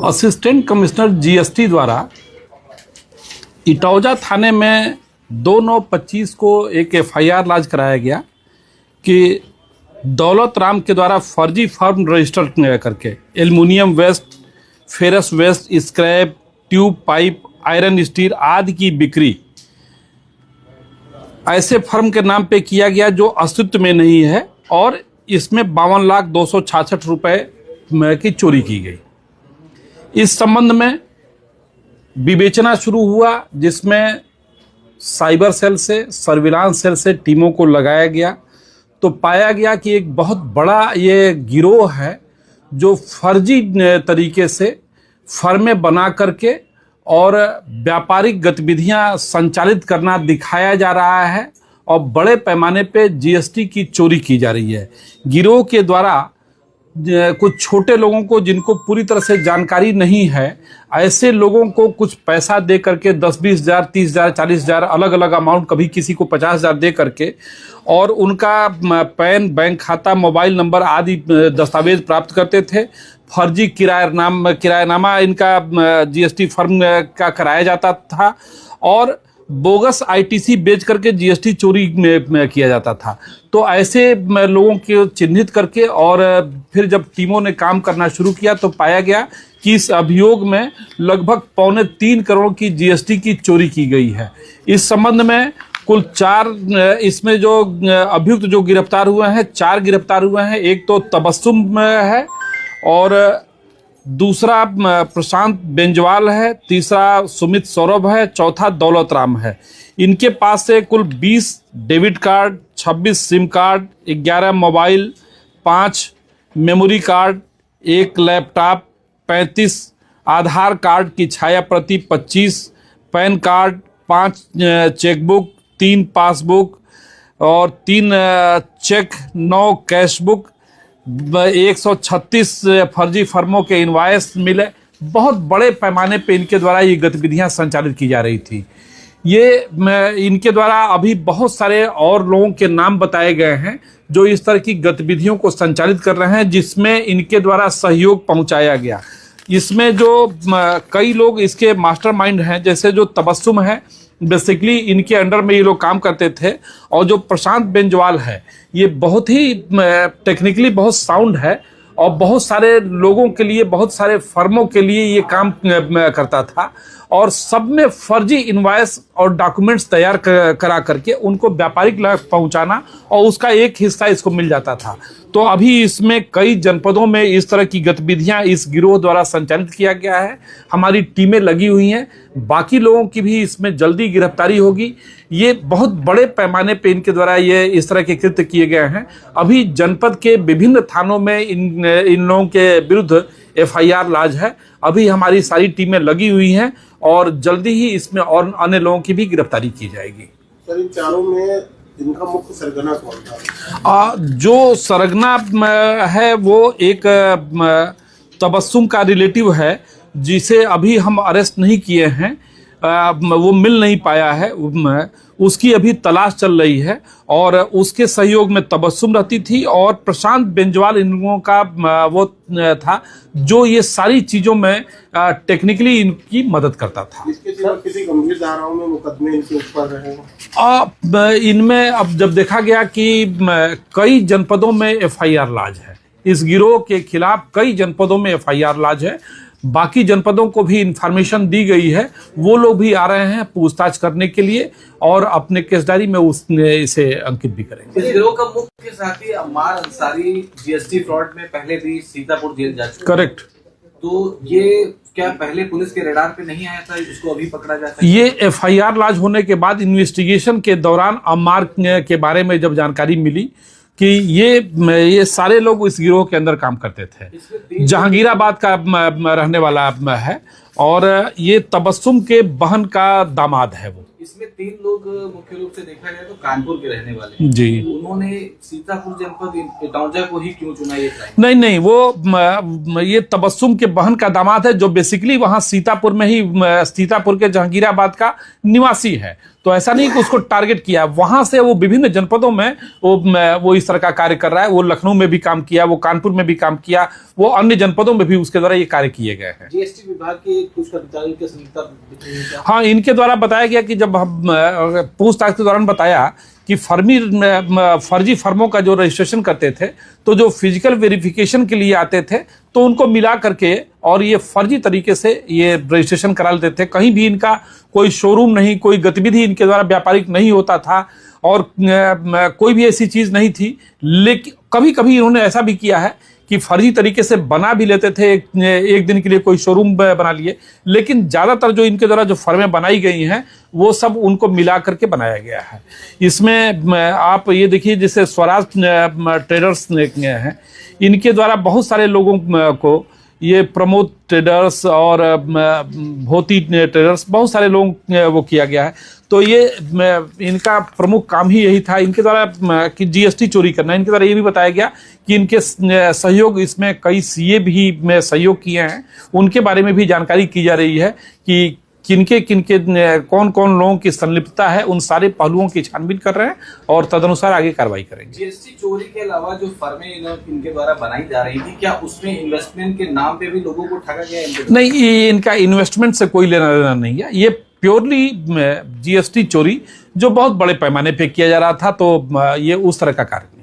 Assistant commissioner GST द्वारा इटौजा थाने में 2/9/25 को एक एफआईआर लॉन्च कराया गया कि दौलत राम के द्वारा फर्जी फर्म रजिस्टर करके aluminium waste, ferrous waste, scrap, tube, pipe, iron steel आदि की बिक्री ऐसे फर्म के नाम पे किया गया जो अस्तित्व में नहीं है और इसमें 52,266 रुपए की चोरी की गई। इस संबंध में विवेचना शुरू हुआ, जिसमें साइबर सेल से, सर्विलांस सेल से टीमों को लगाया गया तो पाया गया कि एक बहुत बड़ा ये गिरोह है जो फर्जी तरीके से फर्में बना करके और व्यापारिक गतिविधियां संचालित करना दिखाया जा रहा है और बड़े पैमाने पे जीएसटी की चोरी की जा रही है। गिरोह के द्वारा कुछ छोटे लोगों को, जिनको पूरी तरह से जानकारी नहीं है, ऐसे लोगों को कुछ पैसा दे करके 10-20 हज़ार, 30 हज़ार, 40 हज़ार, अलग अलग अमाउंट, कभी किसी को 50 हज़ार दे करके और उनका पैन, बैंक खाता, मोबाइल नंबर आदि दस्तावेज प्राप्त करते थे। फर्जी किरायानामा इनका जीएसटी फर्म का कराया जाता था और बोगस आईटीसी बेच करके जीएसटी चोरी में किया जाता था। तो ऐसे लोगों को चिन्हित करके और फिर जब टीमों ने काम करना शुरू किया तो पाया गया कि इस अभियोग में लगभग 2.25 करोड़ की जीएसटी की चोरी की गई है। इस संबंध में कुल 4 इसमें जो अभियुक्त जो गिरफ्तार हुए हैं, 4 गिरफ्तार हुए हैं। एक तो तबस्सुम है और दूसरा प्रशांत बेंजवाल है, तीसरा सुमित सौरभ है, चौथा दौलत राम है। इनके पास से कुल 20 debit card, 26 SIM card, 11 mobile, 5 memory card, 1 laptop, 35 आधार कार्ड की छाया प्रति, 25 पैन कार्ड, 5 चेकबुक, 3 पासबुक और 3 चेक, 9 कैशबुक, 136 फर्जी फर्मों के इनवॉइस मिले। बहुत बड़े पैमाने पे इनके द्वारा ये गतिविधियां संचालित की जा रही थी। ये इनके द्वारा अभी बहुत सारे और लोगों के नाम बताए गए हैं जो इस तरह की गतिविधियों को संचालित कर रहे हैं, जिसमें इनके द्वारा सहयोग पहुंचाया गया। इसमें जो कई लोग इसके मास्टरमाइंड हैं, जैसे जो तबस्सुम है, बेसिकली इनके अंडर में ये लोग काम करते थे और जो प्रशांत बेंजवाल है ये बहुत ही टेक्निकली बहुत साउंड है और बहुत सारे लोगों के लिए, बहुत सारे फर्मों के लिए ये काम करता था और सब में फर्जी इनवॉइस और डॉक्यूमेंट्स तैयार करा करके उनको व्यापारिक लाभ पहुंचाना और उसका एक हिस्सा इसको मिल जाता था। तो अभी इसमें कई जनपदों में इस तरह की गतिविधियां इस गिरोह द्वारा संचालित किया गया है। हमारी टीमें लगी हुई हैं, बाकी लोगों की भी इसमें जल्दी गिरफ्तारी होगी। ये बहुत बड़े पैमाने पे इनके द्वारा ये इस तरह के कृत्य किए गए हैं। अभी जनपद के विभिन्न थानों में इन लोगों के विरुद्ध एफआईआर लॉन्च है। अभी हमारी सारी टीमें लगी हुई हैं और जल्दी ही इसमें और अन्य लोगों की भी गिरफ्तारी की जाएगी। सर, इन चारों में इनका मुख्य सरगना कौन था? जो सरगना है वो एक तबस्सुम का रिलेटिव है, जिसे अभी हम अरेस्ट नहीं किए हैं। वो मिल नहीं पाया है, उसकी अभी तलाश चल रही है और उसके सहयोग में तबस्सुम रहती थी और प्रशांत बेंजवाल इन लोगों का वो था जो ये सारी चीज़ों में टेक्निकली इनकी मदद करता था। इसके सिवा किसी गंभीर धाराओं में मुकदमे इनके ऊपर रहे? इनमें अब जब देखा गया कि कई जनपदों में एफआईआर लॉन्च है, इस गिरोह के खिलाफ कई जनपदों में एफआईआर लॉन्च है। बाकी जनपदों को भी इंफॉर्मेशन दी गई है, वो लोग भी आ रहे हैं पूछताछ करने के लिए और अपने केस डायरी में इसे अंकित भी करेंगे। इस गिरोह का मुख्य साथी अम्मार अंसारी जीएसटी फ्रॉड में पहले भी सीतापुर जेल जा चुका है। करेक्ट। तो ये क्या पहले पुलिस के रडार पे नहीं आया था, इसको अभी पकड़ा जाता है? ये एफआईआर लॉन्च होने के बाद इन्वेस्टिगेशन के दौरान अम्मार के बारे में जब जानकारी मिली कि ये सारे लोग इस गिरोह के अंदर काम करते थे, जहांगीराबाद का रहने वाला है और ये तबस्सुम के बहन का दामाद है। वो इसमें 3 लोग मुख्य रूप से देखा जाए तो कानपुर के रहने वाले हैं। जी। उन्होंने सीतापुर जनपद इटौजा को ही क्यों चुना? ये नहीं, वो ये तबस्सुम के बहन का दामाद है जो बेसिकली वहां सीतापुर में ही, सीतापुर के जहांगीराबाद का निवासी है। तो ऐसा नहीं कि उसको टारगेट किया, वहां से वो विभिन्न जनपदों में वो इस तरह का कार्य कर रहा है। वो लखनऊ में भी काम किया, वो कानपुर में भी काम किया, वो अन्य जनपदों में भी उसके द्वारा ये कार्य किए गए हैं। जीएसटी विभाग के कुछ कर्मचारियों की संलिप्तता। हाँ, इनके द्वारा बताया गया कि जब हम पूछताछ के दौरान बताया कि फर्जी फर्मों का जो रजिस्ट्रेशन करते थे, तो जो फिजिकल वेरिफिकेशन के लिए आते थे तो उनको मिला करके और ये फर्जी तरीके से ये रजिस्ट्रेशन करा लेते थे। कहीं भी इनका कोई शोरूम नहीं, कोई गतिविधि इनके द्वारा व्यापारिक नहीं होता था और कोई भी ऐसी चीज़ नहीं थी। लेकिन कभी कभी इन्होंने ऐसा भी किया है कि फर्जी तरीके से बना भी लेते थे, एक दिन के लिए कोई शोरूम बना लिए, लेकिन ज़्यादातर जो इनके द्वारा जो फर्में बनाई गई हैं वो सब उनको मिला करके बनाया गया है। इसमें आप ये देखिए, जैसे स्वराज ट्रेडर्स हैं, इनके द्वारा बहुत सारे लोगों को, ये प्रमोद ट्रेडर्स और भोती ट्रेडर्स, बहुत सारे लोग वो किया गया है। तो ये इनका प्रमुख काम ही यही था, इनके द्वारा कि जीएसटी चोरी करना। इनके द्वारा ये भी बताया गया कि इनके सहयोग, इसमें कई सीए भी में सहयोग किए हैं, उनके बारे में भी जानकारी की जा रही है कि किनके कौन कौन लोगों की संलिप्तता है। उन सारे पहलुओं की छानबीन कर रहे हैं और तदनुसार आगे कार्रवाई करेंगे। जीएसटी चोरी के अलावा जो फर्में इनके द्वारा बनाई जा रही थी, क्या उसमें इन्वेस्टमेंट के नाम पे भी लोगों को ठगा गया? नहीं, ये इनका इन्वेस्टमेंट से कोई लेना देना नहीं है। ये प्योरली जीएसटी चोरी जो बहुत बड़े पैमाने पे किया जा रहा था, तो ये उस तरह का कार्य